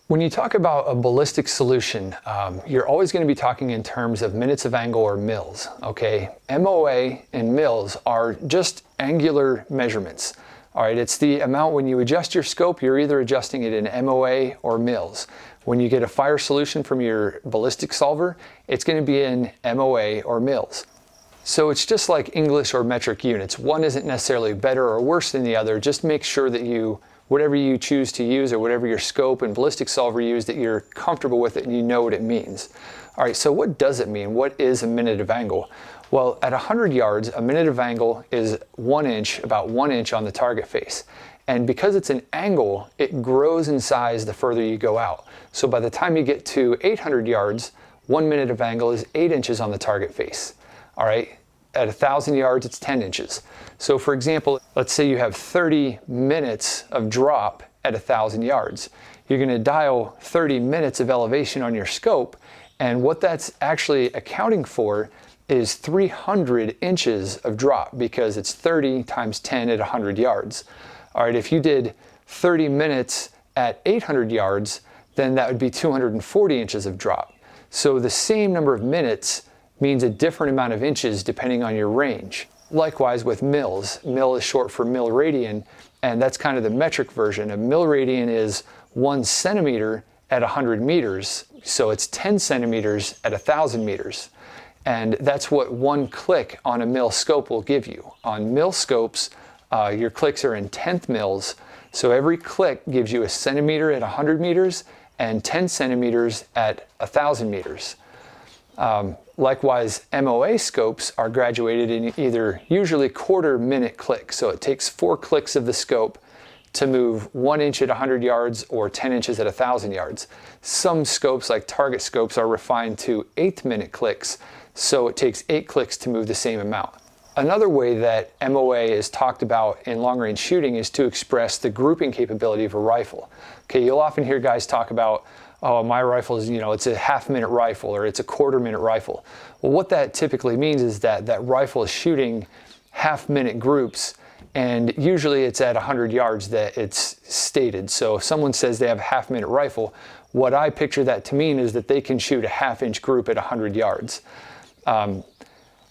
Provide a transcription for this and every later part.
When you talk about a ballistic solution, you're always going to be talking in terms of minutes of angle or mils, okay? MOA and mils are just angular measurements. All right, it's the amount when you adjust your scope, you're either adjusting it in MOA or mils. When you get a fire solution from your ballistic solver, it's going to be in MOA or mils. So it's just like English or metric units. One isn't necessarily better or worse than the other. Just make sure that whatever you choose to use or whatever your scope and ballistic solver use, that you're comfortable with it and you know what it means. All right, so what does it mean? What is a minute of angle? Well, at 100 yards, a minute of angle is 1 inch, about 1 inch on the target face. And because it's an angle, it grows in size the further you go out. So by the time you get to 800 yards, 1 minute of angle is 8 inches on the target face. All right, at 1,000 yards, it's 10 inches. So for example, let's say you have 30 minutes of drop at 1,000 yards. You're going to dial 30 minutes of elevation on your scope, and what that's actually accounting for is 300 inches of drop, because it's 30 times 10 at 100 yards. All right, if you did 30 minutes at 800 yards, then that would be 240 inches of drop. So the same number of minutes means a different amount of inches depending on your range. Likewise with mils. Mil is short for mil radian, and that's kind of the metric version. A mil radian is 1 centimeter at 100 meters, so it's 10 centimeters at 1,000 meters. And that's what 1 click on a mil scope will give you. On mil scopes, your clicks are in 10th mils, so every click gives you a centimeter at 100 meters and 10 centimeters at 1,000 meters. Likewise, MOA scopes are graduated in either usually quarter-minute clicks. So it takes 4 clicks of the scope to move 1 inch at 100 yards or 10 inches at 1,000 yards. Some scopes, like target scopes, are refined to 8th-minute clicks, so it takes 8 clicks to move the same amount. Another way that MOA is talked about in long-range shooting is to express the grouping capability of a rifle. Okay, you'll often hear guys talk about, oh, my rifle is, it's a half-minute rifle or it's a quarter-minute rifle. Well, what that typically means is that that rifle is shooting half-minute groups, and usually it's at 100 yards that it's stated. So if someone says they have a half-minute rifle, what I picture that to mean is that they can shoot a half-inch group at 100 yards.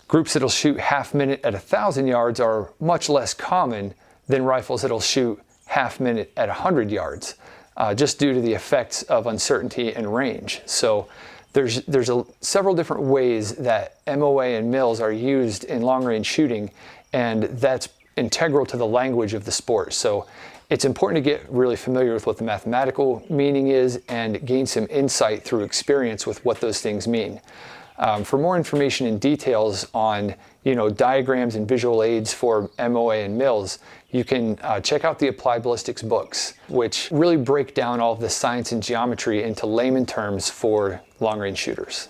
Groups that'll shoot half-minute at 1,000 yards are much less common than rifles that'll shoot half-minute at 100 yards. Just due to the effects of uncertainty and range. So there's several different ways that MOA and mils are used in long-range shooting, and that's integral to the language of the sport. So it's important to get really familiar with what the mathematical meaning is and gain some insight through experience with what those things mean. For more information and details on diagrams and visual aids for MOA and mils, you can check out the Applied Ballistics books, which really break down all of the science and geometry into layman terms for long-range shooters.